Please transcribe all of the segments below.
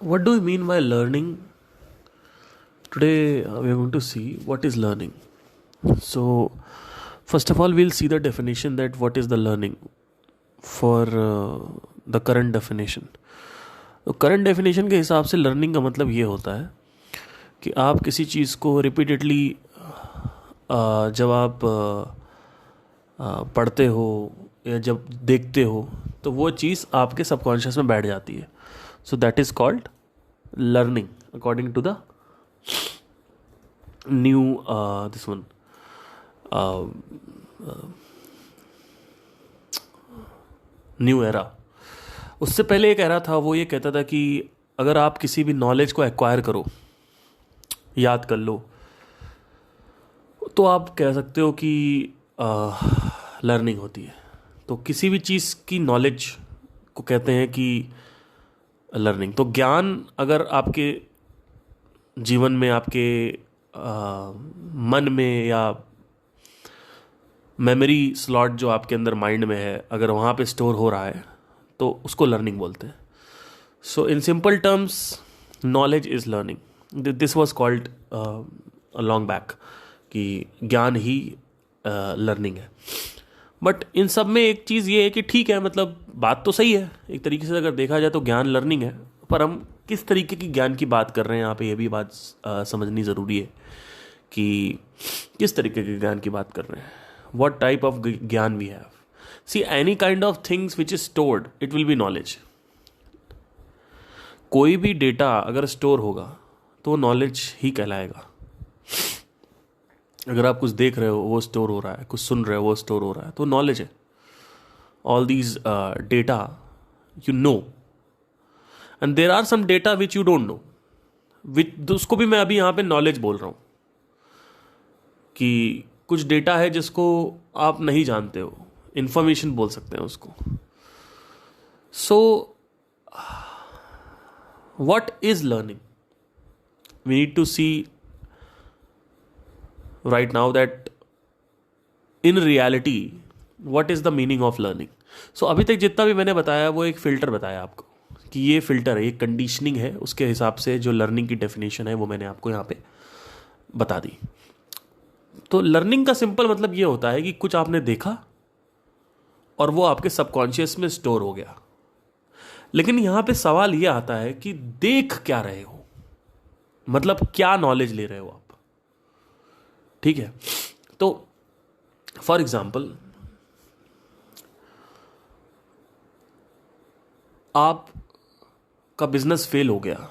What do you mean by learning? Today we are going to see what is learning. So, first of all, we'll see the definition that what is the learning for the current definition. तो current definition के हिसाब से learning का मतलब ये होता है कि आप किसी चीज़ को रिपीटेडली जब आप पढ़ते हो या जब देखते हो तो वो चीज़ आपके सबकॉन्शियस में बैठ जाती है. So that is called learning according to the new this one new era. उससे पहले एक एरा था, वो ये कहता था कि अगर आप किसी भी नॉलेज को एक्वायर करो, याद कर लो, तो आप कह सकते हो कि लर्निंग होती है. तो किसी भी चीज़ की नॉलेज को कहते हैं कि लर्निंग. तो ज्ञान अगर आपके जीवन में, आपके मन में या मेमोरी स्लॉट जो आपके अंदर माइंड में है, अगर वहाँ पे स्टोर हो रहा है तो उसको लर्निंग बोलते हैं. So in simple terms knowledge is learning. This was called long back कि ज्ञान ही लर्निंग है. बट इन सब में एक चीज़ ये है कि ठीक है, मतलब बात तो सही है एक तरीके से अगर देखा जाए तो ज्ञान लर्निंग है, पर हम किस तरीके की ज्ञान की बात कर रहे हैं यहाँ पे, ये भी बात समझनी ज़रूरी है कि किस तरीके के ज्ञान की बात कर रहे हैं. व्हाट टाइप ऑफ ज्ञान we have. See any kind of things which is stored it will be knowledge. कोई भी डेटा अगर स्टोर होगा तो वो नॉलेज ही कहलाएगा. अगर आप कुछ देख रहे हो वो स्टोर हो रहा है, कुछ सुन रहे हो वो स्टोर हो रहा है, तो नॉलेज है. All these data you know, and there are some data which you don't know, which उसको भी मैं अभी यहाँ पे नॉलेज बोल रहा हूँ कि कुछ डेटा है जिसको आप नहीं जानते हो, इंफॉर्मेशन बोल सकते हैं उसको. So what is learning? We need to see right now that in reality what is the meaning of learning. So अभी तक जितना भी मैंने बताया वो एक फ़िल्टर बताया आपको कि ये फ़िल्टर है, ये कंडीशनिंग है, उसके हिसाब से जो लर्निंग की डेफिनेशन है वो मैंने आपको यहाँ पे बता दी. तो लर्निंग का सिंपल मतलब ये होता है कि कुछ आपने देखा और वो आपके सबकॉन्शियस में स्टोर हो गया. लेकिन यहाँ पे सवाल ये आता है कि देख क्या रहे हो, मतलब क्या नॉलेज ले रहे हो आप. ठीक है, तो फॉर एग्जाम्पल आपका बिजनेस फेल हो गया,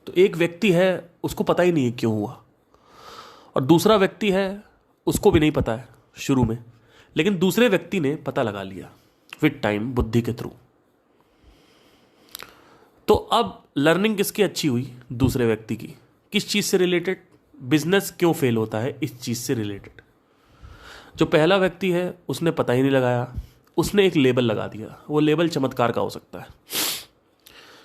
तो एक व्यक्ति है उसको पता ही नहीं है क्यों हुआ, और दूसरा व्यक्ति है उसको भी नहीं पता है शुरू में, लेकिन दूसरे व्यक्ति ने पता लगा लिया विद टाइम, बुद्धि के थ्रू. तो अब लर्निंग किसकी अच्छी हुई? दूसरे व्यक्ति की. किस चीज़ से रिलेटेड? बिजनेस क्यों फेल होता है, इस चीज़ से रिलेटेड. जो पहला व्यक्ति है उसने पता ही नहीं लगाया, उसने एक लेबल लगा दिया. वो लेबल चमत्कार का हो सकता है,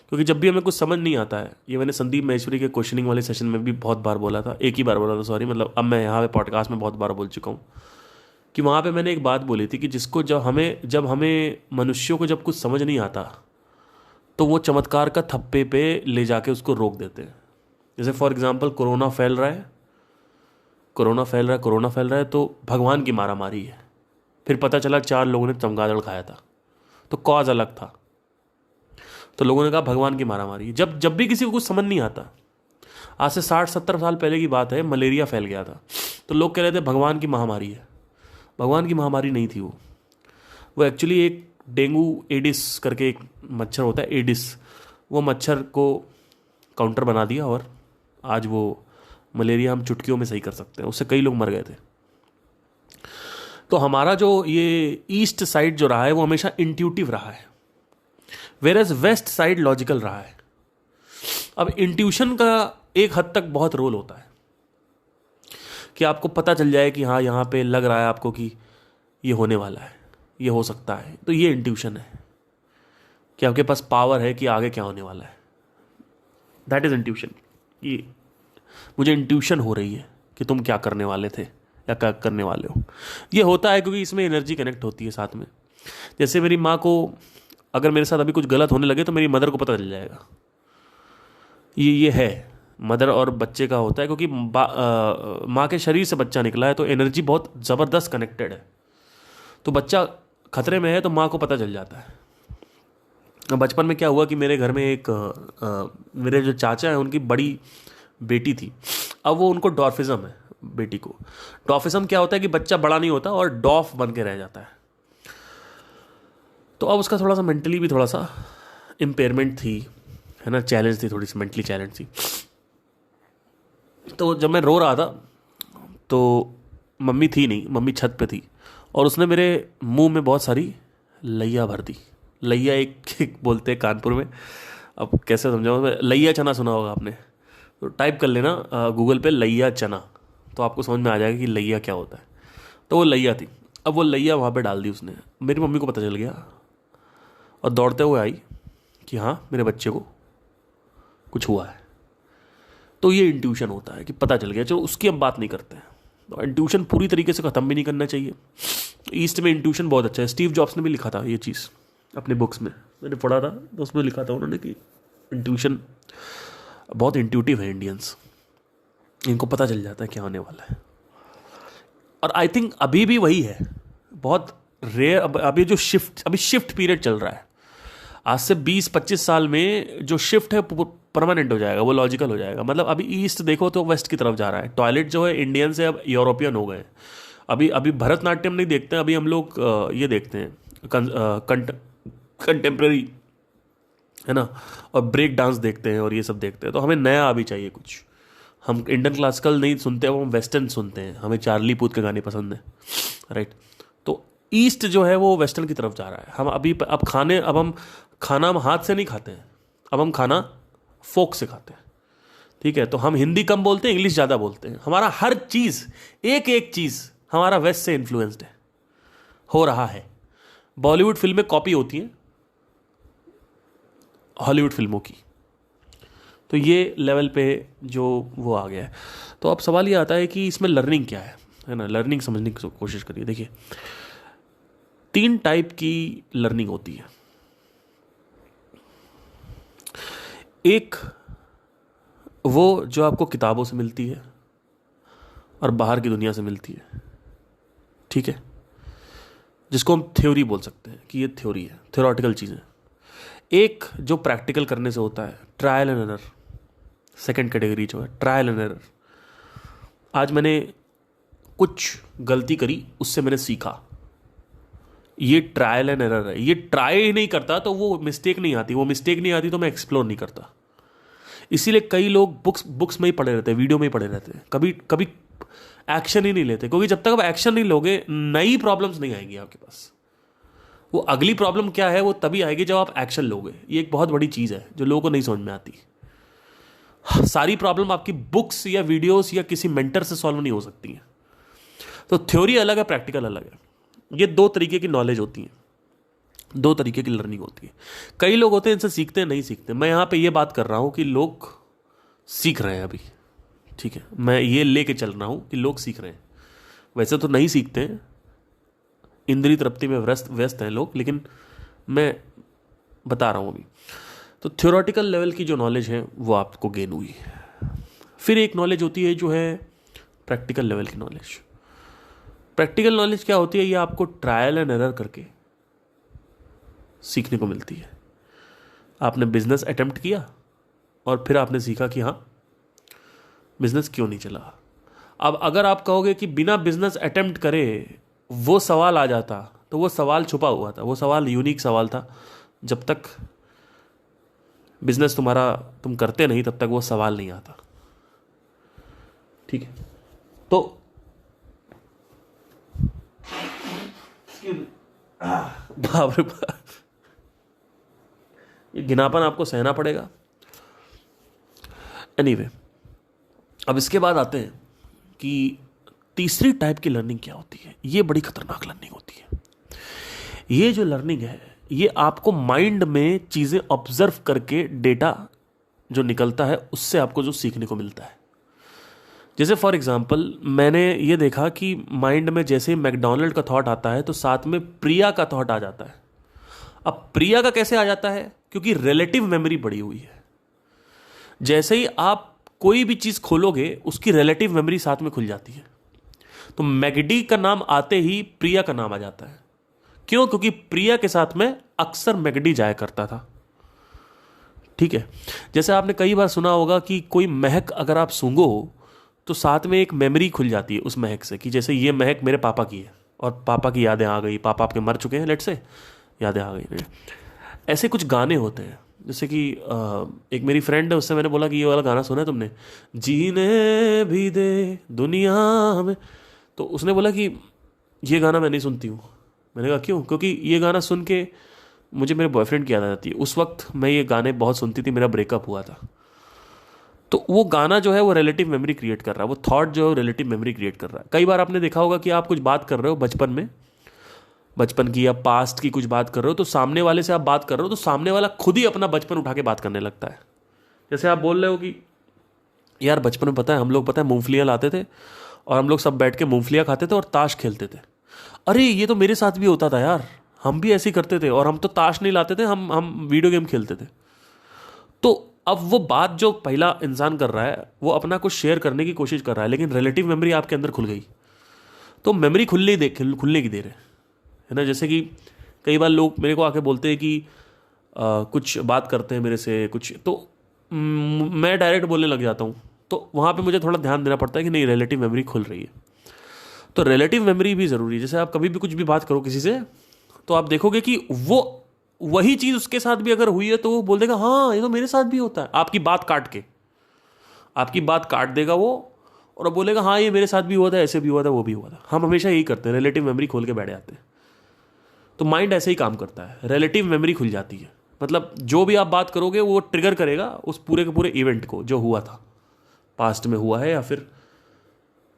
क्योंकि जब भी हमें कुछ समझ नहीं आता है, ये मैंने संदीप महेश्वरी के क्वेश्चनिंग वाले सेशन में भी बहुत बार बोला था, एक ही बार बोला था सॉरी, मतलब अब मैं यहाँ पे पॉडकास्ट में बहुत बार बोल चुका हूँ कि वहाँ पे मैंने एक बात बोली थी कि जिसको जब हमें मनुष्यों को जब कुछ समझ नहीं आता तो वो चमत्कार का थप्पे पे ले जाके उसको रोक देते हैं. जैसे फॉर एग्जांपल कोरोना फैल रहा है तो भगवान की मारामारी है. फिर पता चला 4 लोगों ने चमगादड़ खाया था, तो कॉज अलग था, तो लोगों ने कहा भगवान की मारामारी. जब भी किसी को कुछ समझ नहीं आता, आज से 60-70 साल पहले की बात है, मलेरिया फैल गया था, तो लोग कह रहे थे भगवान की महामारी है. भगवान की महामारी नहीं थी वो एक्चुअली एक डेंगू एडिस करके एक मच्छर होता है, एडिस, वो मच्छर को काउंटर बना दिया और आज वो मलेरिया हम चुटकियों में सही कर सकते हैं. उससे कई लोग मर गए थे. तो हमारा जो ये ईस्ट साइड जो रहा है वो हमेशा इंट्यूटिव रहा है, whereas west side logical रहा है. अब इंट्यूशन का एक हद तक बहुत रोल होता है कि आपको पता चल जाए कि हाँ यहाँ पे लग रहा है आपको कि ये होने वाला है, ये हो सकता है, तो ये इंट्यूशन है कि आपके पास पावर है कि आगे क्या होने वाला है. That is intuition. कि मुझे इंट्यूशन हो रही है कि तुम क्या करने वाले थे या क्या करने वाले हो. ये होता है क्योंकि इसमें एनर्जी कनेक्ट होती है साथ में. जैसे मेरी माँ को अगर मेरे साथ अभी कुछ गलत होने लगे तो मेरी मदर को पता चल जाएगा ये है मदर और बच्चे का होता है, क्योंकि माँ के शरीर से बच्चा निकला है तो एनर्जी बहुत ज़बरदस्त कनेक्टेड है। तो बच्चा खतरे में है तो माँ को पता चल जाता है। बचपन में क्या हुआ कि मेरे घर में एक मेरे जो चाचा हैं उनकी बड़ी बेटी थी। अब वो उनको डॉर्फिज्म है बेटी को। डॉर्फिज्म क्या होता है कि बच्चा बड़ा नहीं होता और डॉफ बन के रह जाता है। तो अब उसका थोड़ा सा मेंटली भी थोड़ा सा इम्पेयरमेंट थी, है ना, चैलेंज थी, थोड़ी सी मेंटली चैलेंज थी। तो जब मैं रो रहा था तो मम्मी थी नहीं, मम्मी छत पे थी, और उसने मेरे मुंह में बहुत सारी लैया भर दी। लैया एक बोलते हैं कानपुर में, अब कैसे समझाऊँ, लैया चना सुना होगा आपने, तो टाइप कर लेना गूगल पे लैया चना, तो आपको समझ में आ जाएगा कि लैया क्या होता है। तो वो लैया थी। अब वो लैया वहाँ पे डाल दी उसने। मेरी मम्मी को पता चल गया और दौड़ते हुए आई कि हाँ मेरे बच्चे को कुछ हुआ है। तो ये इंट्यूशन होता है कि पता चल गया। चलो उसकी हम बात नहीं करते हैं, तो इंट्यूशन पूरी तरीके से ख़त्म भी नहीं करना चाहिए। ईस्ट में इंट्यूशन बहुत अच्छा है। स्टीव जॉब्स ने भी लिखा था ये चीज़ अपने बुक्स में, मैंने पढ़ा था, तो उसमें लिखा था उन्होंने कि इंट्यूशन बहुत इंट्यूटिव है इंडियंस, इनको पता चल जाता है क्या होने वाला है। और आई थिंक अभी भी वही है, बहुत रेयर। अभी जो शिफ्ट पीरियड चल रहा है, आज से 20-25 साल में जो शिफ्ट है परमानेंट हो जाएगा, वो लॉजिकल हो जाएगा। मतलब अभी ईस्ट देखो तो वेस्ट की तरफ जा रहा है। टॉयलेट जो है इंडियन से अब यूरोपियन हो गए। अभी भरतनाट्यम नहीं देखते हैं, अभी हम लोग ये देखते हैं कंटेम्प्रेरी, है ना, और ब्रेक डांस देखते हैं और ये सब देखते हैं। तो हमें नया अभी चाहिए कुछ। हम इंडियन क्लासिकल नहीं सुनते, हम वेस्टर्न सुनते हैं, हमें चार्ली पूथ के गाने पसंद हैं, राइट। तो ईस्ट जो है वो वेस्टर्न की तरफ जा रहा है। हम खाना हम हाथ से नहीं खाते हैं, अब हम खाना फोक से खाते हैं, ठीक है। तो हम हिंदी कम बोलते हैं, इंग्लिश ज़्यादा बोलते हैं। हमारा हर चीज़, एक एक चीज़ हमारा वेस्ट से इन्फ्लुएंस्ड है, हो रहा है। बॉलीवुड फिल्में कॉपी होती हैं हॉलीवुड फिल्मों की। तो ये लेवल पे जो वो आ गया है। तो अब सवाल ये आता है कि इसमें लर्निंग क्या है ना। लर्निंग समझने की कोशिश करिए। देखिए 3 टाइप की लर्निंग होती है। एक वो जो आपको किताबों से मिलती है और बाहर की दुनिया से मिलती है, ठीक है, जिसको हम थ्योरी बोल सकते हैं कि ये थ्योरी है, थ्योरेटिकल चीज़ें। एक जो प्रैक्टिकल करने से होता है, trial and error. Second category जो है ट्रायल एंड एरर। आज मैंने कुछ गलती करी, उससे मैंने सीखा, ये ट्रायल एंड एरर है। ये ट्राई ही नहीं करता तो वो मिस्टेक नहीं आती, वो मिस्टेक नहीं आती तो मैं एक्सप्लोर नहीं करता। इसीलिए कई लोग बुक्स में ही पढ़े रहते हैं, वीडियो में ही पढ़े रहते हैं, कभी कभी एक्शन ही नहीं लेते, क्योंकि जब तक आप एक्शन नहीं लोगे नई प्रॉब्लम्स नहीं आएंगी आपके पास। वो अगली प्रॉब्लम क्या है वो तभी आएगी जब आप एक्शन लोगे। ये एक बहुत बड़ी चीज़ है जो लोगों को नहीं समझ में आती। सारी प्रॉब्लम आपकी बुक्स या वीडियोस या किसी मेंटर से सॉल्व नहीं हो सकती है। तो थ्योरी अलग है, प्रैक्टिकल अलग है। ये 2 तरीके की नॉलेज होती है, 2 तरीके की लर्निंग होती है। कई लोग होते हैं इनसे सीखते हैं, नहीं सीखते। मैं यहाँ पे ये बात कर रहा हूँ कि लोग सीख रहे हैं अभी, ठीक है। मैं ये लेके चल रहा हूँ कि लोग सीख रहे हैं। वैसे तो नहीं सीखते हैं, इंद्रिय तृप्ति में व्यस्त हैं लोग, लेकिन मैं बता रहा हूँ अभी। तो थ्योरेटिकल लेवल की जो नॉलेज है वो आपको गेन हुई। फिर एक नॉलेज होती है जो है प्रैक्टिकल लेवल की नॉलेज। प्रैक्टिकल नॉलेज क्या होती है? ये आपको ट्रायल एंड एरर करके सीखने को मिलती है। आपने बिजनेस अटेम्प्ट किया और फिर आपने सीखा कि हाँ बिजनेस क्यों नहीं चला। अब अगर आप कहोगे कि बिना बिजनेस अटेम्प्ट करे वो सवाल आ जाता, तो वो सवाल छुपा हुआ था, वो सवाल यूनिक सवाल था। जब तक बिजनेस तुम करते नहीं तब तक वो सवाल नहीं आता, ठीक है। तो बाप रे बाप, ये गिनापन आपको सहना पड़ेगा। एनीवे, अब इसके बाद आते हैं कि तीसरी टाइप की लर्निंग क्या होती है। ये बड़ी खतरनाक लर्निंग होती है। ये जो लर्निंग है ये आपको माइंड में चीज़ें ऑब्जर्व करके डेटा जो निकलता है उससे आपको जो सीखने को मिलता है। जैसे फॉर एग्जांपल मैंने ये देखा कि माइंड में जैसे मैकडॉनल्ड का थॉट आता है तो साथ में प्रिया का थॉट आ जाता है। अब प्रिया का कैसे आ जाता है? क्योंकि रिलेटिव मेमोरी बढ़ी हुई है। जैसे ही आप कोई भी चीज़ खोलोगे उसकी रिलेटिव मेमोरी साथ में खुल जाती है। तो मैगडी का नाम आते ही प्रिया का नाम आ जाता है। क्यों? क्योंकि प्रिया के साथ में अक्सर मैगडी जाया करता था। ठीक है। जैसे आपने कई बार सुना होगा कि कोई महक अगर आप सूंघो तो साथ में एक मेमोरी खुल जाती है उस महक से, कि जैसे ये महक मेरे पापा की है और पापा की यादें आ गई, पापा आपके मर चुके हैं लेट से, यादें आ गई। ऐसे कुछ गाने होते हैं, जैसे कि एक मेरी फ्रेंड है, उससे मैंने बोला कि ये वाला गाना सुना है तुमने, जीने भी दे दुनिया में, तो उसने बोला कि ये गाना मैं नहीं सुनती हूँ। मैंने कहा क्यों? क्योंकि ये गाना सुन के मुझे मेरे बॉयफ्रेंड की याद आ जाती है। उस वक्त मैं ये गाने बहुत सुनती थी, मेरा ब्रेकअप हुआ था। तो वो गाना जो है वो रिलेटिव मेमोरी क्रिएट कर रहा है, वो थॉट जो है रिलेटिव मेमोरी क्रिएट कर रहा है। कई बार आपने देखा होगा कि आप कुछ बात कर रहे हो बचपन में, बचपन की या पास्ट की कुछ बात कर रहे हो, तो सामने वाले से आप बात कर रहे हो तो सामने वाला खुद ही अपना बचपन उठा के बात करने लगता है। जैसे आप बोल रहे हो कि यार बचपन में पता है हम लोग, पता है मूंगफलियाँ लाते थे और हम लोग सब बैठ के मूंगफलियाँ खाते थे और ताश खेलते थे। अरे ये तो मेरे साथ भी होता था यार, हम भी ऐसे ही करते थे, और हम तो ताश नहीं लाते थे, हम वीडियो गेम खेलते थे। तो अब वो बात जो पहला इंसान कर रहा है वो अपना कुछ शेयर करने की कोशिश कर रहा है, लेकिन रिलेटिव मेमोरी आपके अंदर खुल गई, तो मेमोरी खुलने की देर है ना। जैसे कि कई बार लोग मेरे को आके बोलते हैं कि कुछ बात करते हैं मेरे से कुछ, तो मैं डायरेक्ट बोलने लग जाता हूँ। तो वहाँ पे मुझे थोड़ा ध्यान देना पड़ता है कि नहीं, रिलेटिव मेमोरी खुल रही है। तो रिलेटिव मेमोरी भी ज़रूरी है। जैसे आप कभी भी कुछ भी बात करो किसी से, तो आप देखोगे कि वो वही चीज़ उसके साथ भी अगर हुई है तो वो बोल देगा हाँ ये तो मेरे साथ भी होता है। आपकी बात काट देगा वो, और बोलेगा हाँ ये मेरे साथ भी हुआ था, ऐसे भी हुआ था, वो भी हुआ था। हम हमेशा यही करते हैं, रिलेटिव मेमोरी खोल के बैठ जाते हैं। तो माइंड ऐसे ही काम करता है, रिलेटिव मेमोरी खुल जाती है। मतलब जो भी आप बात करोगे वो ट्रिगर करेगा उस पूरे के पूरे इवेंट को जो हुआ था, पास्ट में हुआ है या फिर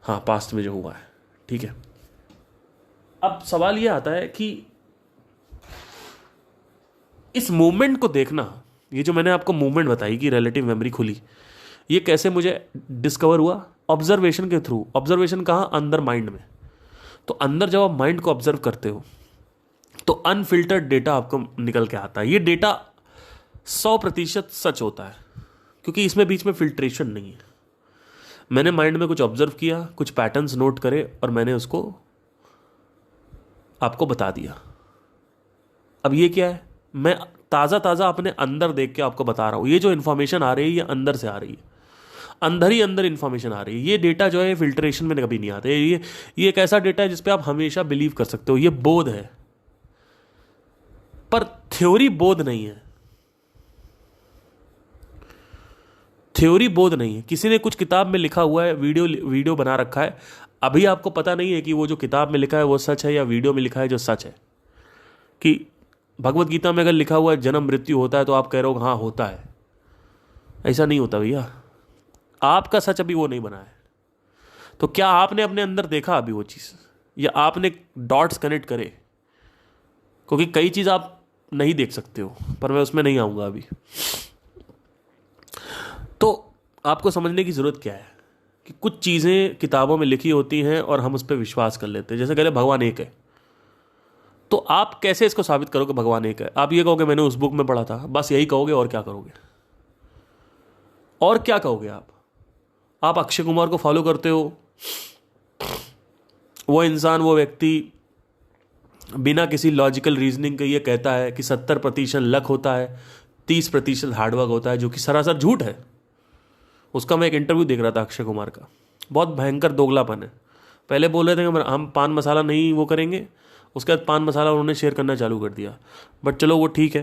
हाँ पास्ट में जो हुआ है। ठीक है। अब सवाल ये आता है कि इस मूवमेंट को देखना, ये जो मैंने आपको मूवमेंट बताई कि रिलेटिव मेमोरी खुली, ये कैसे मुझे डिस्कवर हुआ? ऑब्जर्वेशन के थ्रू। ऑब्जर्वेशन कहाँ? अंदर माइंड में। तो अंदर जब आप माइंड को ऑब्जर्व करते हो तो अनफिल्टर्ड डेटा आपको निकल के आता है। ये डेटा 100% सच होता है, क्योंकि इसमें बीच में फिल्ट्रेशन नहीं है। मैंने माइंड में कुछ ऑब्जर्व किया, कुछ पैटर्न्स नोट करे और मैंने उसको आपको बता दिया। अब ये क्या है? मैं ताज़ा अपने अंदर देख के आपको बता रहा हूँ। ये जो इन्फॉर्मेशन आ रही है ये अंदर से आ रही है, अंदर ही अंदर इन्फॉर्मेशन आ रही है। ये डेटा जो है फिल्ट्रेशन में कभी नहीं आता। ये एक ऐसा डेटा है जिसपे आप हमेशा बिलीव कर सकते हो। ये बोध है, पर थ्योरी बोध नहीं है। थ्योरी बोध नहीं है। किसी ने कुछ किताब में लिखा हुआ है, वीडियो बना रखा है, अभी आपको पता नहीं है कि वो जो किताब में लिखा है वो सच है या वीडियो में लिखा है जो सच है। कि भगवत गीता में अगर लिखा हुआ है जन्म मृत्यु होता है तो आप कह रहे हो हाँ होता है, ऐसा नहीं होता भैया। आपका सच अभी वो नहीं बना है। तो क्या आपने अपने अंदर देखा अभी वो चीज़, या आपने डॉट्स कनेक्ट करे? क्योंकि कई चीज़ आप नहीं देख सकते हो, पर मैं उसमें नहीं आऊँगा अभी। तो आपको समझने की ज़रूरत क्या है कि कुछ चीज़ें किताबों में लिखी होती हैं और हम उस पर विश्वास कर लेते हैं। जैसे कह रहे भगवान एक है, तो आप कैसे इसको साबित करोगे भगवान एक है? आप ये कहोगे मैंने उस बुक में पढ़ा था, बस यही कहोगे, और क्या करोगे? और क्या कहोगे आप अक्षय कुमार को फॉलो करते हो, वो इंसान, वो व्यक्ति बिना किसी लॉजिकल रीजनिंग के ये कहता है कि 70% लक होता है, 30% हार्डवर्क होता है, जो कि सरासर झूठ है। उसका मैं एक इंटरव्यू देख रहा था अक्षय कुमार का, बहुत भयंकर दोगलापन है। पहले बोल रहे थे कि हम पान मसाला नहीं वो करेंगे, उसके बाद पान मसाला उन्होंने शेयर करना चालू कर दिया। बट चलो वो ठीक है,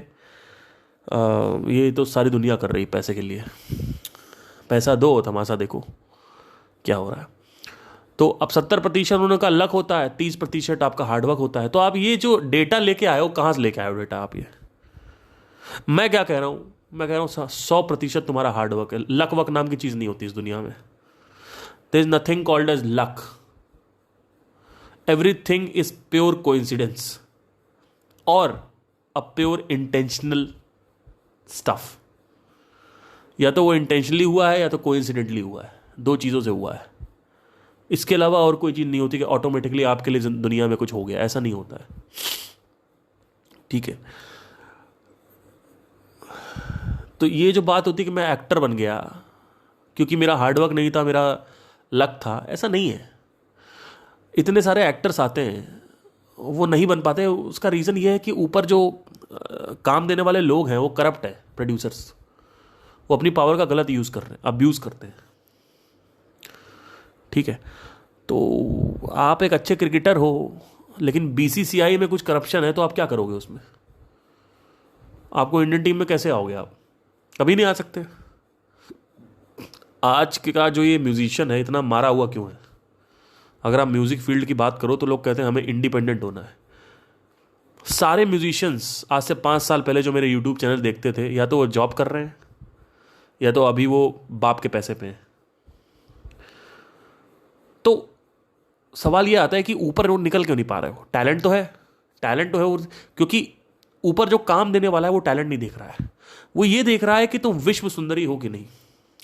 ये तो सारी दुनिया कर रही है पैसे के लिए। पैसा दो तमाशा देखो क्या हो रहा है। तो अब 70% उन्होंने कहा लक होता है, 30% आपका हार्डवर्क होता है। तो आप ये जो डेटा लेके आए हो, कहाँ से लेके आए हो डेटा आप? ये मैं क्या कह रहा हूँ? मैं कह रहा हूँ 100% तुम्हारा हार्डवर्क है। लक वक नाम की चीज़ नहीं होती इस दुनिया में। There is nothing called as luck. Everything is pure coincidence और अ प्योर इंटेंशनल स्टफ। या तो वो इंटेंशनली हुआ है या तो कोइंसिडेंटली हुआ है, दो चीज़ों से हुआ है। इसके अलावा और कोई चीज़ नहीं होती कि ऑटोमेटिकली आपके लिए दुनिया में कुछ हो गया, ऐसा नहीं होता है। ठीक है। तो ये जो बात होती है कि मैं एक्टर बन गया क्योंकि मेरा हार्डवर्क नहीं था, मेरा लक था, ऐसा नहीं है। इतने सारे एक्टर्स आते हैं, वो नहीं बन पाते। उसका रीज़न ये है कि ऊपर जो काम देने वाले लोग हैं वो करप्ट है, प्रोड्यूसर्स। वो अपनी पावर का गलत यूज़ कर रहे हैं, अब्यूज़ करते हैं। ठीक है, तो आप एक अच्छे क्रिकेटर हो लेकिन बीसीसीआई में कुछ करप्शन है, तो आप क्या करोगे उसमें? आपको इंडियन टीम में कैसे आओगे? आप कभी नहीं आ सकते। आज का जो ये म्यूजिशियन है इतना मारा हुआ क्यों है? अगर आप म्यूजिक फील्ड की बात करो तो लोग कहते हैं हमें इंडिपेंडेंट होना है। सारे म्यूजिशियंस आज से 5 साल पहले जो मेरे यूट्यूब चैनल देखते थे, या तो वो जॉब कर रहे हैं या तो अभी वो बाप के पैसे पे हैं। तो सवाल ये आता है कि ऊपर वो निकल क्यों नहीं पा रहे हो? टैलेंट तो है, टैलेंट तो है, क्योंकि ऊपर जो काम देने वाला है वो टैलेंट नहीं देख रहा है। वो ये देख रहा है कि तुम विश्व सुंदरी हो कि नहीं।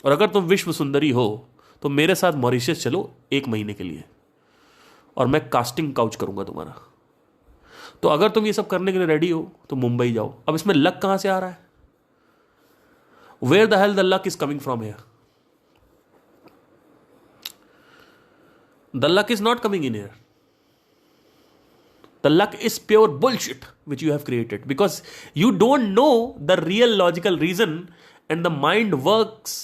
और अगर तुम विश्व सुंदरी हो तो मेरे साथ मॉरिशस चलो 1 महीने के लिए, और मैं कास्टिंग काउच करूंगा तुम्हारा। तो अगर तुम ये सब करने के लिए रेडी हो तो मुंबई जाओ। अब इसमें लक कहां से आ रहा है? Where the hell the luck is coming from here? The luck is not coming in here. The luck is pure bullshit which you have created because you don't know the real logical reason, and the mind works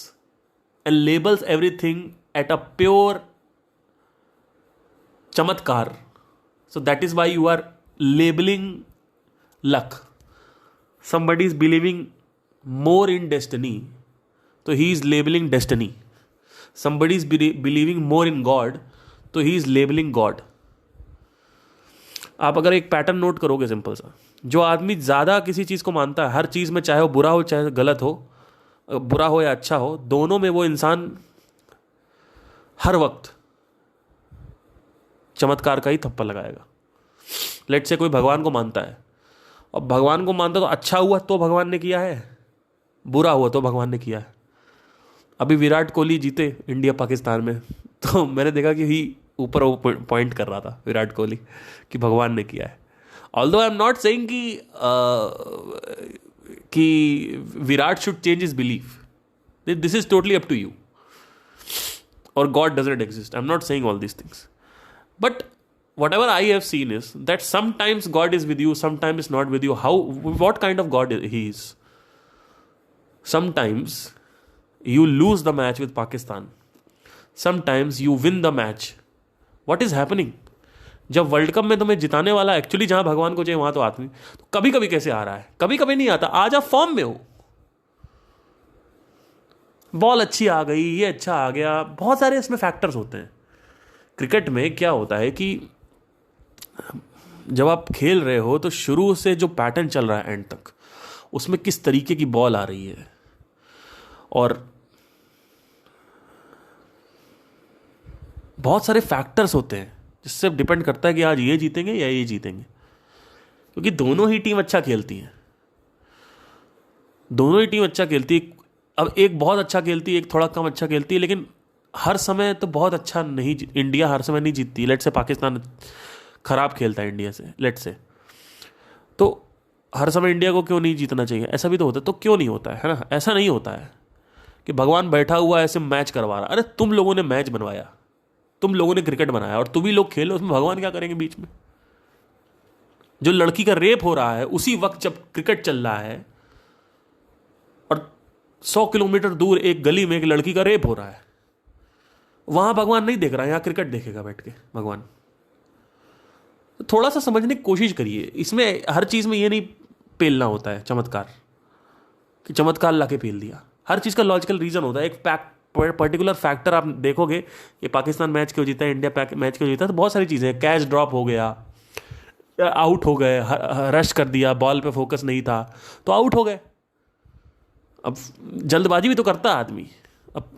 and labels everything at a pure chamatkar. So that is why you are labeling luck. Somebody is believing more in destiny, so he is labeling destiny. Somebody is believing more in God, so he is labeling God. आप अगर एक pattern note करोगे simple सा, जो आदमी ज़्यादा किसी चीज़ को मानता है, हर चीज़ में, चाहे वो बुरा हो चाहे गलत हो, बुरा हो या अच्छा हो, दोनों में वो इंसान हर वक्त चमत्कार का ही थप्पा लगाएगा। लेट से कोई भगवान को मानता है, और भगवान को मानता तो अच्छा हुआ तो भगवान ने किया है, बुरा हुआ तो भगवान ने किया है। अभी विराट कोहली जीते इंडिया पाकिस्तान में, तो मैंने देखा कि ही ऊपर वो पॉइंट कर रहा था विराट कोहली कि भगवान ने किया है। Although I am not saying कि Virat should change his belief, this is totally up to you, और god doesn't exist. I am not saying all these things, but whatever I have seen is that sometimes God is with you, sometimes it's not with you. What kind of God he is? Sometimes you lose the match with Pakistan, sometimes you win the match. What is happening? जब world cup में तुम्हें जिताने वाला actually जहां भगवान को चाहिए वहां तो आदमी, तो कभी कभी कैसे आ रहा है? कभी कभी नहीं आता। आज आप फॉर्म में हो, बॉल अच्छी आ गई, ये अच्छा आ गया, बहुत सारे इसमें फैक्टर्स होते हैं। क्रिकेट में क्या होता है कि जब आप खेल रहे हो तो शुरू से जो पैटर्न चल रहा है एंड तक, उसमें किस तरीके की बॉल आ रही है, और बहुत सारे फैक्टर्स होते हैं जिससे डिपेंड करता है कि आज ये जीतेंगे या ये जीतेंगे, क्योंकि दोनों ही टीम अच्छा खेलती हैं, दोनों ही टीम अच्छा खेलती है। अब एक बहुत अच्छा खेलती है, एक थोड़ा कम अच्छा खेलती है, लेकिन हर समय तो बहुत अच्छा नहीं, इंडिया हर समय नहीं जीतती। लेट से पाकिस्तान खराब खेलता है इंडिया से, लेट से, तो हर समय इंडिया को क्यों नहीं जीतना चाहिए? ऐसा भी तो होता है। तो क्यों नहीं होता है ना? ऐसा नहीं होता है कि भगवान बैठा हुआ ऐसे मैच करवा रहा। अरे तुम लोगों ने मैच बनवाया, तुम लोगों ने क्रिकेट बनाया, और तुम ही लोग खेलो, उसमें भगवान क्या करेंगे बीच में? जो लड़की का रेप हो रहा है उसी वक्त जब क्रिकेट चल रहा है, और 100 किलोमीटर दूर एक गली में एक लड़की का रेप हो रहा है, वहां भगवान नहीं देख रहा है, यहां क्रिकेट देखेगा बैठ के भगवान। तो थोड़ा सा समझने की कोशिश करिए। इसमें हर चीज में ये नहीं पेलना होता है चमत्कार, कि चमत्कार लाके पेल दिया। हर चीज का लॉजिकल रीजन होता है। एक पर्टिकुलर फैक्टर आप देखोगे कि पाकिस्तान मैच क्यों जीता है, इंडिया मैच क्यों जीता है, तो बहुत सारी चीजें हैं। कैच ड्रॉप हो गया, आउट हो गए, रश कर दिया, बॉल पे फोकस नहीं था तो आउट हो गए। अब जल्दबाजी भी तो करता है आदमी। अब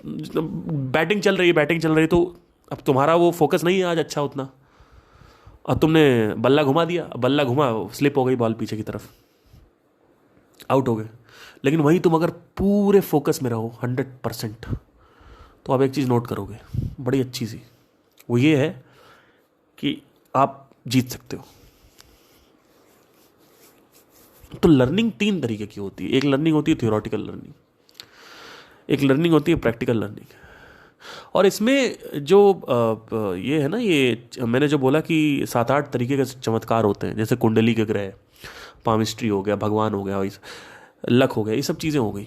बैटिंग चल रही तो अब तुम्हारा वो फोकस नहीं है आज अच्छा उतना, और तुमने बल्ला घुमा दिया, बल्ला घुमा, स्लिप हो गई बॉल पीछे की तरफ, आउट हो गए। लेकिन वहीं तुम अगर पूरे फोकस में रहो 100%, तो आप एक चीज़ नोट करोगे बड़ी अच्छी सी, वो ये है कि आप जीत सकते हो। तो लर्निंग 3 तरीके की होती है। एक लर्निंग होती है थ्योरेटिकल लर्निंग, एक लर्निंग होती है प्रैक्टिकल लर्निंग। और इसमें जो ये है ना, ये मैंने जो बोला कि 7-8 तरीके के चमत्कार होते हैं, जैसे कुंडली के ग्रह, पामिस्ट्री हो गया, भगवान हो गया, लक हो गया, ये सब चीज़ें हो गई।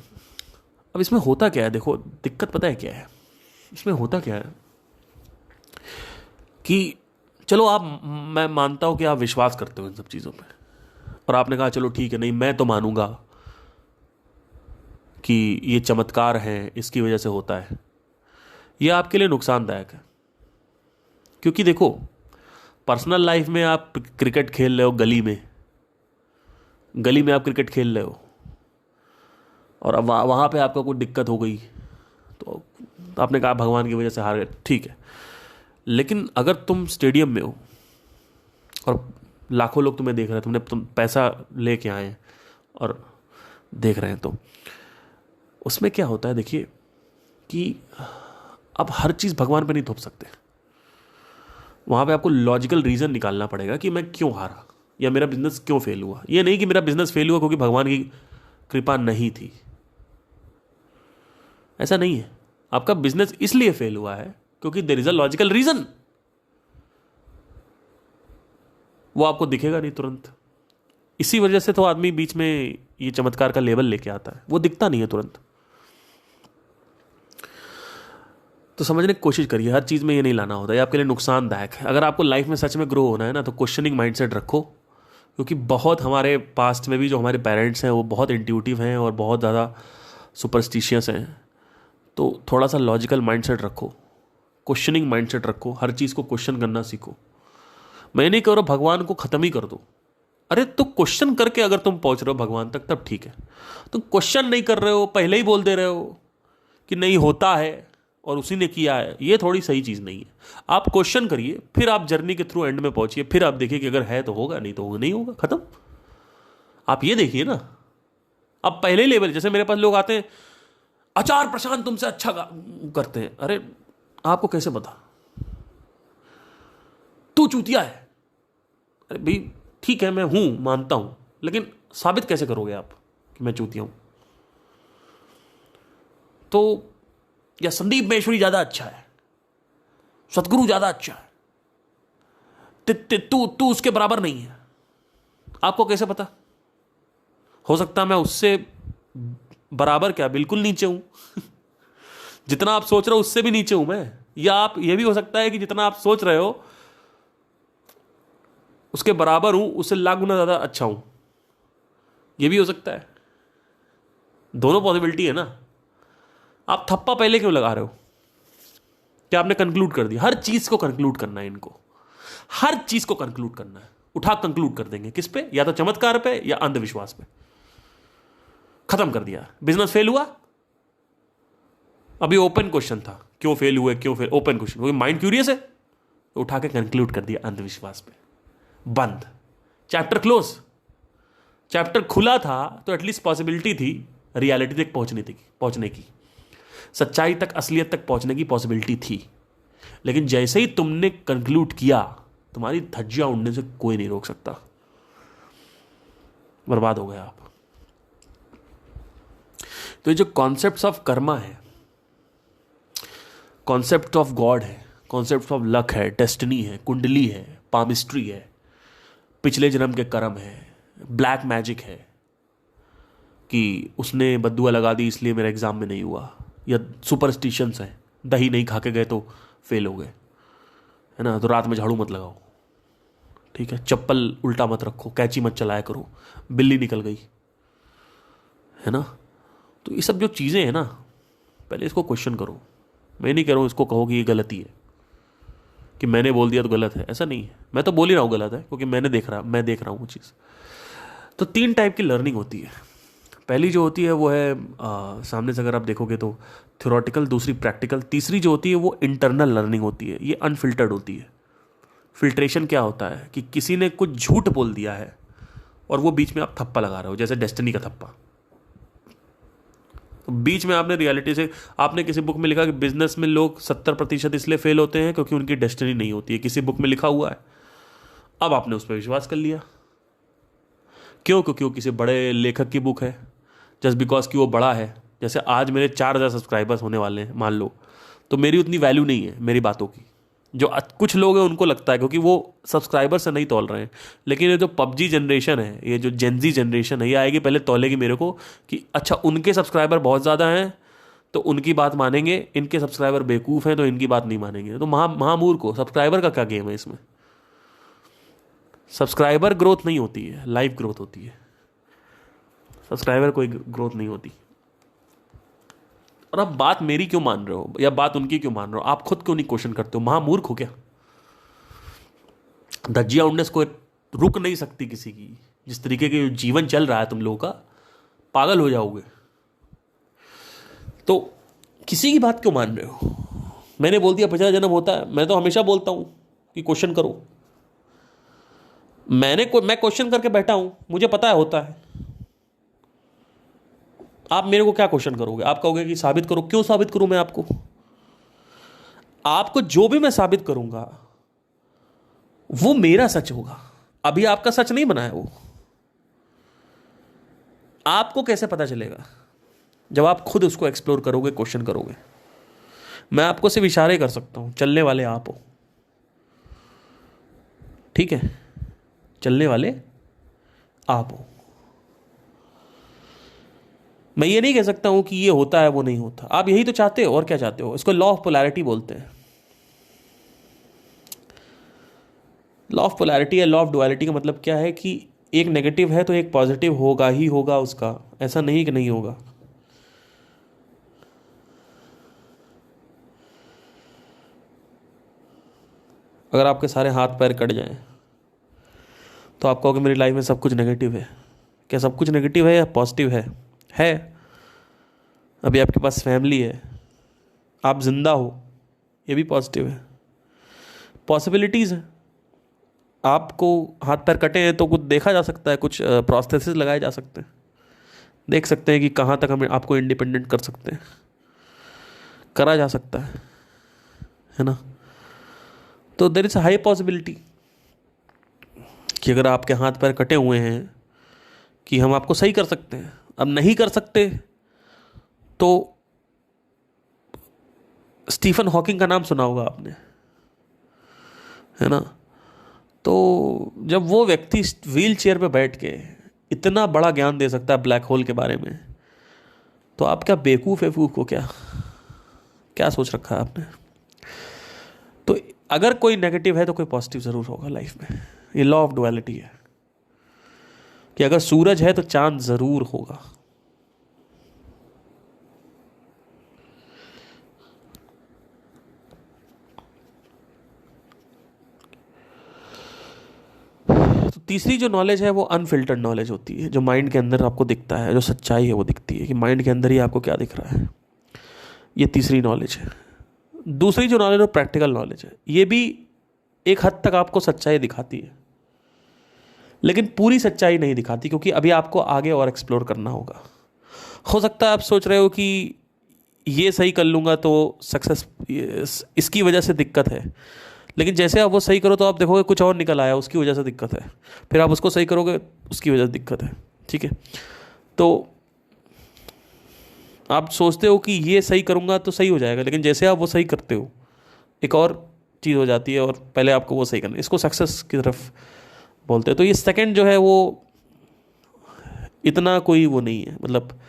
अब इसमें होता क्या है, देखो दिक्कत पता है क्या है, इसमें होता क्या है कि चलो मैं मानता हूं कि आप विश्वास करते हो इन सब चीज़ों पे, और आपने कहा चलो ठीक है, नहीं मैं तो मानूंगा कि ये चमत्कार है, इसकी वजह से होता है। ये आपके लिए नुकसानदायक है, क्योंकि देखो पर्सनल लाइफ में आप क्रिकेट खेल रहे हो, गली में आप क्रिकेट खेल रहे हो, और अब वहाँ पे आपका कोई दिक्कत हो गई तो आपने कहा भगवान की वजह से हार गए, ठीक है। लेकिन अगर तुम स्टेडियम में हो और लाखों लोग तुम्हें देख रहे हैं, तुम पैसा लेके आए हैं और देख रहे हैं, तो उसमें क्या होता है, देखिए कि आप हर चीज़ भगवान पे नहीं थोप सकते। वहाँ पे आपको लॉजिकल रीज़न निकालना पड़ेगा कि मैं क्यों हारा या मेरा बिजनेस क्यों फेल हुआ। ये नहीं कि मेरा बिजनेस फेल हुआ क्योंकि भगवान की कृपा नहीं थी, ऐसा नहीं है। आपका बिजनेस इसलिए फेल हुआ है क्योंकि there is a logical reason. वो आपको दिखेगा नहीं तुरंत, इसी वजह से तो आदमी बीच में ये चमत्कार का लेवल लेके आता है, वो दिखता नहीं है तुरंत। तो समझने की कोशिश करिए, हर चीज़ में ये नहीं लाना होता है, ये आपके लिए नुकसानदायक है। अगर आपको लाइफ में सच में ग्रो होना है ना, तो क्वेश्चनिंग माइंडसेट रखो, क्योंकि बहुत हमारे पास्ट में भी जो हमारे पेरेंट्स हैं वो बहुत इंट्यूटिव हैं और बहुत ज़्यादा सुपरस्टिशियस हैं। तो थोड़ा सा लॉजिकल माइंडसेट रखो, क्वेश्चनिंग माइंडसेट रखो, हर चीज़ को क्वेश्चन करना सीखो। मैं नहीं कह रहा भगवान को ख़त्म ही कर दो, अरे तो क्वेश्चन करके अगर तुम पहुंच रहे हो भगवान तक तब ठीक है। तुम क्वेश्चन नहीं कर रहे हो, पहले ही बोल दे रहे हो कि नहीं होता है और उसी ने किया है, ये थोड़ी सही चीज़ नहीं है। आप क्वेश्चन करिए, फिर आप जर्नी के थ्रू एंड में पहुंचिए, फिर आप देखिए कि अगर है तो होगा, नहीं तो होगा, नहीं होगा, खत्म। आप ये देखिए ना, अब पहले लेवल, जैसे मेरे पास लोग आते हैं, आचार प्रशांत तुमसे अच्छा करते हैं, अरे आपको कैसे पता, तू चूतिया है। अरे भाई ठीक है, मैं हूं, मानता हूं, लेकिन साबित कैसे करोगे आप कि मैं चूतिया हूं? तो या संदीप महेश्वरी ज्यादा अच्छा है, सतगुरु ज्यादा अच्छा है, तू उसके बराबर नहीं है, आपको कैसे पता? हो सकता है मैं उससे बराबर क्या, बिल्कुल नीचे हूं जितना आप सोच रहे हो उससे भी नीचे हूं मैं। या आप ये भी हो सकता है कि जितना आप सोच रहे हो उसके बराबर हूं, उससे लाख गुना ज्यादा अच्छा हूं, ये भी हो सकता है। दोनों पॉसिबिलिटी है ना। आप थप्पा पहले क्यों लगा रहे हो? क्या आपने कंक्लूड कर दिया? हर चीज को कंक्लूड करना है, इनको हर चीज को कंक्लूड करना है, उठा कंक्लूड कर देंगे किस पे? या तो चमत्कार पे या अंधविश्वास पे। खत्म कर दिया, बिजनेस फेल हुआ। अभी ओपन क्वेश्चन था, क्यों फेल हुए, क्यों फेल, ओपन क्वेश्चन, क्योंकि माइंड क्यूरियस है, तो उठा के कंक्लूड कर दिया अंधविश्वास पे, बंद, चैप्टर क्लोज। चैप्टर खुला था तो एटलीस्ट पॉसिबिलिटी थी रियलिटी तक पहुंचने की, सच्चाई तक, असलियत तक पहुंचने की पॉसिबिलिटी थी। लेकिन जैसे ही तुमने कंक्लूड किया, तुम्हारी धज्जियां उड़ने से कोई नहीं रोक सकता, बर्बाद हो गया आप। तो ये जो कॉन्सेप्ट ऑफ कर्मा है, कॉन्सेप्ट ऑफ गॉड है, कॉन्सेप्ट ऑफ लक है, डेस्टिनी है, कुंडली है, पामिस्ट्री है, पिछले जन्म के कर्म है, ब्लैक मैजिक है कि उसने बद्दुआ लगा दी इसलिए मेरा एग्जाम में नहीं हुआ, या सुपरस्टिशंस है, दही नहीं खा के गए तो फेल हो गए, है ना, तो रात में झाड़ू मत लगाओ, ठीक है, चप्पल उल्टा मत रखो, कैंची मत चलाया करो, बिल्ली निकल गई, है ना। तो ये सब जो चीज़ें हैं ना, पहले इसको क्वेश्चन करो। मैं नहीं कह रहा हूँ इसको कहो कि ये गलती है, कि मैंने बोल दिया तो गलत है, ऐसा नहीं है। मैं तो बोल ही रहा हूँ गलत है, क्योंकि मैं देख रहा हूँ वो चीज़। तो 3 टाइप की लर्निंग होती है। पहली जो होती है वो है सामने से अगर आप देखोगे तो थ्योरेटिकल, दूसरी प्रैक्टिकल, तीसरी जो होती है वो इंटरनल लर्निंग होती है, ये अनफिल्टर्ड होती है। फिल्ट्रेशन क्या होता है कि किसी ने कुछ झूठ बोल दिया है और वो बीच में आप थप्पा लगा रहे हो, जैसे डेस्टिनी का थप्पा। तो बीच में आपने रियलिटी से, आपने किसी बुक में लिखा कि बिजनेस में लोग 70% इसलिए फेल होते हैं क्योंकि उनकी डेस्टिनी नहीं होती है, किसी बुक में लिखा हुआ है। अब आपने उस पर विश्वास कर लिया क्यों? क्योंकि वो किसी बड़े लेखक की बुक है, जस्ट बिकॉज कि वो बड़ा है। जैसे आज मेरे 4,000 सब्सक्राइबर्स होने वाले हैं मान लो, तो मेरी उतनी वैल्यू नहीं है मेरी बातों की। जो कुछ लोग हैं उनको लगता है, क्योंकि वो सब्सक्राइबर से नहीं तोल रहे हैं। लेकिन ये जो पबजी जनरेशन है, ये जो जेनजी जनरेशन है, ये आएगी पहले तोलेगी मेरे को कि अच्छा उनके सब्सक्राइबर बहुत ज़्यादा हैं तो उनकी बात मानेंगे, इनके सब्सक्राइबर बेवकूफ़ हैं तो इनकी बात नहीं मानेंगे। तो महामूर्ख को सब्सक्राइबर का क्या गेम है इसमें? सब्सक्राइबर ग्रोथ नहीं होती है, लाइफ ग्रोथ होती है। सब्सक्राइबर कोई ग्रोथ नहीं होती। और आप बात मेरी क्यों मान रहे हो या बात उनकी क्यों मान रहे हो? आप खुद क्यों नहीं क्वेश्चन करते हो? महामूर्ख हो क्या? धज्जियां उड़ने को रुक नहीं सकती किसी की। जिस तरीके के जीवन चल रहा है तुम लोगों का, पागल हो जाओगे। तो किसी की बात क्यों मान रहे हो? मैंने बोल दिया 50 जन्म होता है। मैं तो हमेशा बोलता हूं कि क्वेश्चन करो। मैं क्वेश्चन करके बैठा हूं, मुझे पता है होता है। आप मेरे को क्या क्वेश्चन करोगे? आप कहोगे कि साबित करो। क्यों साबित करूं मैं आपको? आपको जो भी मैं साबित करूंगा वो मेरा सच होगा। अभी आपका सच नहीं बना है वो। आपको कैसे पता चलेगा? जब आप खुद उसको एक्सप्लोर करोगे, क्वेश्चन करोगे। मैं आपको सिर्फ इशारे कर सकता हूं, चलने वाले आप हो, ठीक है? चलने वाले आप हो। मैं ये नहीं कह सकता हूं कि ये होता है वो नहीं होता। आप यही तो चाहते हो, और क्या चाहते हो? इसको लॉ ऑफ पोलैरिटी बोलते हैं। लॉ ऑफ पोलैरिटी या लॉ ऑफ डुअलिटी का मतलब क्या है कि एक नेगेटिव है तो एक पॉजिटिव होगा ही होगा उसका, ऐसा नहीं कि नहीं होगा। अगर आपके सारे हाथ पैर कट जाएं तो आप कहोगे मेरी लाइफ में सब कुछ नेगेटिव है। क्या सब कुछ नेगेटिव है या पॉजिटिव है? अभी आपके पास फैमिली है, आप जिंदा हो, ये भी पॉजिटिव है। पॉसिबिलिटीज़ है। आपको हाथ पैर कटे हैं तो कुछ देखा जा सकता है, कुछ प्रोस्थेसिस लगाए जा सकते हैं, देख सकते हैं कि कहाँ तक हम आपको इंडिपेंडेंट कर सकते हैं, करा जा सकता है ना? तो there is a high possibility कि अगर आपके हाथ पैर कटे हुए हैं कि हम आपको सही कर सकते हैं। अब नहीं कर सकते तो स्टीफन हॉकिंग का नाम सुना होगा आपने, है ना? तो जब वो व्यक्ति व्हील चेयर पर बैठ के इतना बड़ा ज्ञान दे सकता है ब्लैक होल के बारे में, तो आप क्या बेवकूफ़ हो? क्या सोच रखा है आपने? तो अगर कोई नेगेटिव है तो कोई पॉजिटिव ज़रूर होगा लाइफ में। ये लॉ ऑफ डुअलिटी है कि अगर सूरज है तो चांद ज़रूर होगा। तो तीसरी जो नॉलेज है वो अनफिल्टर्ड नॉलेज होती है, जो माइंड के अंदर आपको दिखता है, जो सच्चाई है वो दिखती है कि माइंड के अंदर ही आपको क्या दिख रहा है। ये तीसरी नॉलेज है। दूसरी जो नॉलेज है वो प्रैक्टिकल नॉलेज है। ये भी एक हद तक आपको सच्चाई दिखाती है, लेकिन पूरी सच्चाई नहीं दिखाती, क्योंकि अभी आपको आगे और एक्सप्लोर करना होगा। हो सकता है आप सोच रहे हो कि ये सही कर लूँगा तो सक्सेस, इसकी वजह से दिक्कत है, लेकिन जैसे आप वो सही करो तो आप देखोगे कुछ और निकल आया, उसकी वजह से दिक्कत है। फिर आप उसको सही करोगे, उसकी वजह से दिक्कत है। ठीक है? तो आप सोचते हो कि ये सही करूँगा तो सही हो जाएगा, लेकिन जैसे आप वो सही करते हो एक और चीज़ हो जाती है, और पहले आपको वो सही करना है। इसको सक्सेस की तरफ बोलते हैं। तो ये सेकंड जो है वो इतना कोई वो नहीं है, मतलब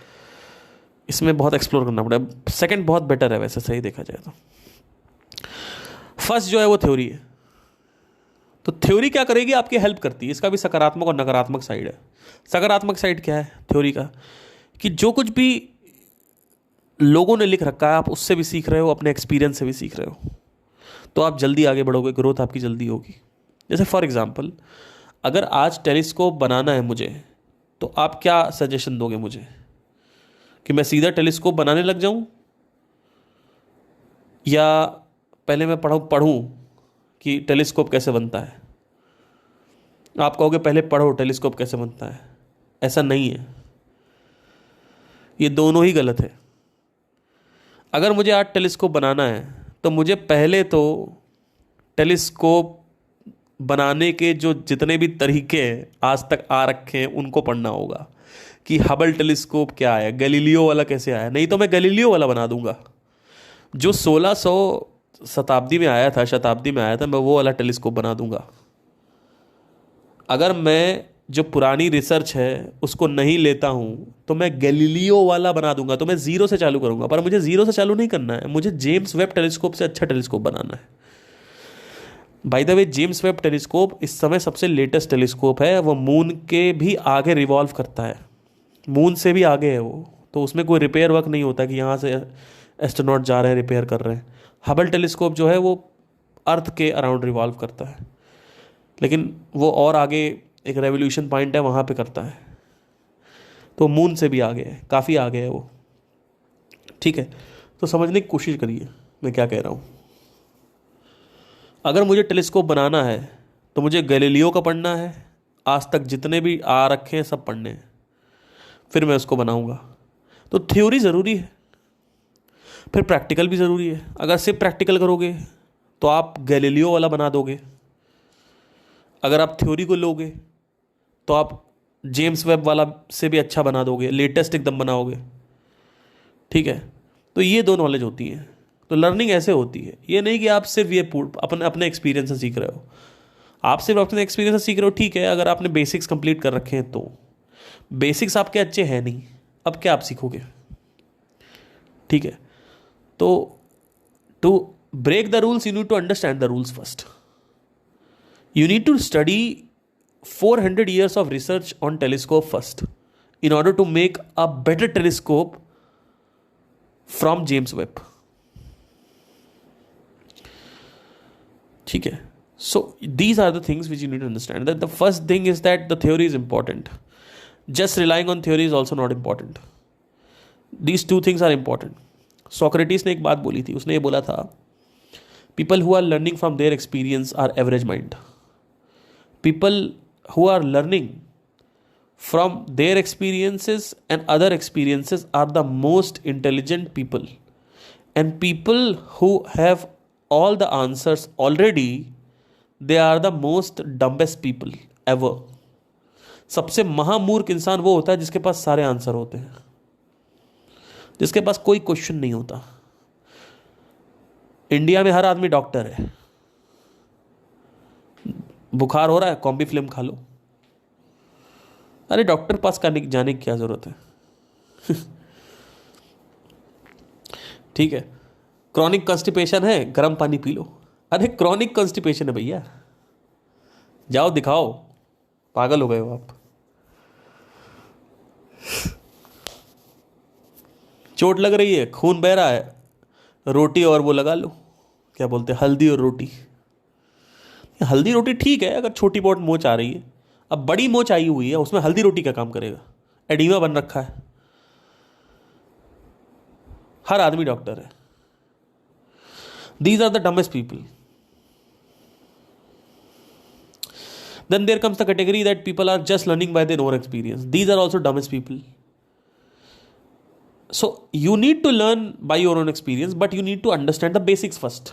इसमें बहुत एक्सप्लोर करना पड़ेगा। सेकंड बहुत बेटर है वैसे, सही देखा जाए तो। फर्स्ट जो है वो थ्योरी है। तो थ्योरी क्या करेगी? आपकी हेल्प करती है। इसका भी सकारात्मक और नकारात्मक साइड है। सकारात्मक साइड क्या है थ्योरी का? कि जो कुछ भी लोगों ने लिख रखा है आप उससे भी सीख रहे हो, अपने एक्सपीरियंस से भी सीख रहे हो, तो आप जल्दी आगे बढ़ोगे, ग्रोथ आपकी जल्दी होगी। जैसे फॉर एग्जांपल, अगर आज टेलीस्कोप बनाना है मुझे, तो आप क्या सजेशन दोगे मुझे? कि मैं सीधा टेलीस्कोप बनाने लग जाऊं, या पहले मैं पढ़ूं कि टेलीस्कोप कैसे बनता है? आप कहोगे पहले पढ़ो टेलीस्कोप कैसे बनता है। ऐसा नहीं है, ये दोनों ही गलत है। अगर मुझे आज टेलीस्कोप बनाना है तो मुझे पहले तो टेलीस्कोप बनाने के जो जितने भी तरीके हैं आज तक आ रखे हैं उनको पढ़ना होगा कि हबल टेलीस्कोप क्या है, गैलीलियो वाला कैसे आया। नहीं तो मैं गैलीलियो वाला बना दूंगा जो 1600 शताब्दी में आया था, मैं वो वाला टेलीस्कोप बना दूंगा। अगर मैं जो पुरानी रिसर्च है उसको नहीं लेता हूँ तो मैं गैलीलियो वाला बना दूंगा। तो मैं ज़ीरो से चालू करूंगा, पर मुझे ज़ीरो से चालू नहीं करना है, मुझे जेम्स वेब टेलीस्कोप से अच्छा टेलीस्कोप बनाना है। By the way, James Webb telescope इस समय सबसे लेटेस्ट टेलीस्कोप है। वो मून के भी आगे रिवॉल्व करता है, मून से भी आगे है वो, तो उसमें कोई रिपेयर वर्क नहीं होता कि यहाँ से एस्ट्रोनॉट जा रहे हैं रिपेयर कर रहे हैं। हबल टेलीस्कोप जो है वो अर्थ के अराउंड रिवॉल्व करता है, लेकिन वो और आगे एक रेवोल्यूशन पॉइंट है वहाँ पे करता है, तो मून से भी आगे है, काफ़ी आगे है वो। ठीक है, तो समझने की कोशिश करिए मैं क्या कह रहा हूँ। अगर मुझे टेलीस्कोप बनाना है तो मुझे गैलीलियो का पढ़ना है, आज तक जितने भी आ रखे हैं सब पढ़ने हैं, फिर मैं उसको बनाऊंगा। तो थ्योरी ज़रूरी है, फिर प्रैक्टिकल भी ज़रूरी है। अगर सिर्फ प्रैक्टिकल करोगे तो आप गैलीलियो वाला बना दोगे, अगर आप थ्योरी को लोगे तो आप जेम्स वेब वाला से भी अच्छा बना दोगे, लेटेस्ट एकदम बनाओगे। ठीक है, तो ये दो नॉलेज होती है। तो लर्निंग ऐसे होती है, ये नहीं कि आप सिर्फ ये अपने अपने एक्सपीरियंस से सीख रहे हो। आप सिर्फ अपने एक्सपीरियंस से सीख रहे हो, ठीक है, अगर आपने बेसिक्स कंप्लीट कर रखे हैं तो। बेसिक्स आपके अच्छे हैं नहीं, अब क्या आप सीखोगे। ठीक है, तो to break the rules you need to understand the rules first. You need to study 400 years of research on telescope first in order to make a better telescope from James Webb. ठीक है, so these are the things which you need to understand. That the first thing is that the theory is important. Just relying on theory is also not important. These two things are important. Socrates ने एक बात बोली थी, उसने ये बोला था, people who are learning from their experience are average mind. People who are learning from their experiences and other experiences are the most intelligent people, and people who have all the answers already, they are the most dumbest people ever. सबसे महामूर्ख इंसान वो होता है जिसके पास सारे answer होते हैं, जिसके पास कोई क्वेश्चन नहीं होता। इंडिया में हर आदमी डॉक्टर है, बुखार हो रहा है, कॉम्बी फिल्म खा लो। अरे डॉक्टर पास जाने की क्या जरूरत है। ठीक है, क्रॉनिक कॉन्स्टिपेशन है, गर्म पानी पी लो। अरे क्रॉनिक कॉन्स्टिपेशन है भैया, जाओ दिखाओ, पागल हो गए हो आप। चोट लग रही है, खून बह रहा है, रोटी और वो लगा लो, क्या बोलते हैं, हल्दी और रोटी। हल्दी रोटी ठीक है अगर छोटी बहुत मोच आ रही है, अब बड़ी मोच आई हुई है, उसमें हल्दी रोटी क्या काम करेगा, एडीमा बन रखा है। हर आदमी डॉक्टर है। These are the dumbest people. Then there comes the category that people are just learning by their own experience. These are also dumbest people. So you need to learn by your own experience, but you need to understand the basics first.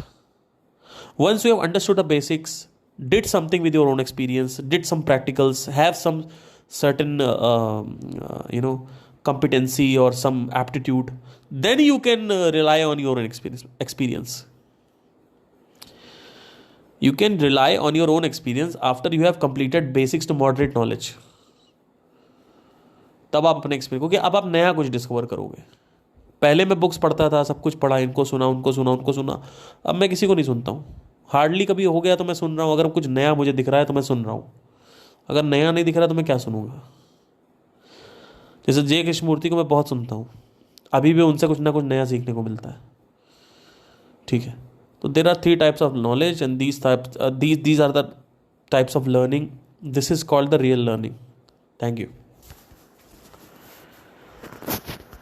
Once you have understood the basics, did something with your own experience, did some practicals, have some certain competency or some aptitude, then you can rely on your own experience. You can rely on your own experience after you have completed basics to moderate knowledge. तब आप अपने experience, क्योंकि अब आप नया कुछ discover करोगे। पहले मैं बुक्स पढ़ता था, सब कुछ पढ़ा, इनको सुना, उनको सुना, उनको सुना। अब मैं किसी को नहीं सुनता हूँ, हार्डली कभी हो गया तो मैं सुन रहा हूँ। अगर कुछ नया मुझे दिख रहा है तो मैं सुन रहा हूँ, अगर नया नहीं दिख रहा तो मैं क्या सुनूंगा। जैसे जे कृष्णमूर्ति को मैं बहुत सुनता हूँ, अभी भी उनसे कुछ ना कुछ नया सीखने को मिलता है। ठीक है, तो there are 3 types of knowledge and these are the types of learning. This is called the real learning. Thank you.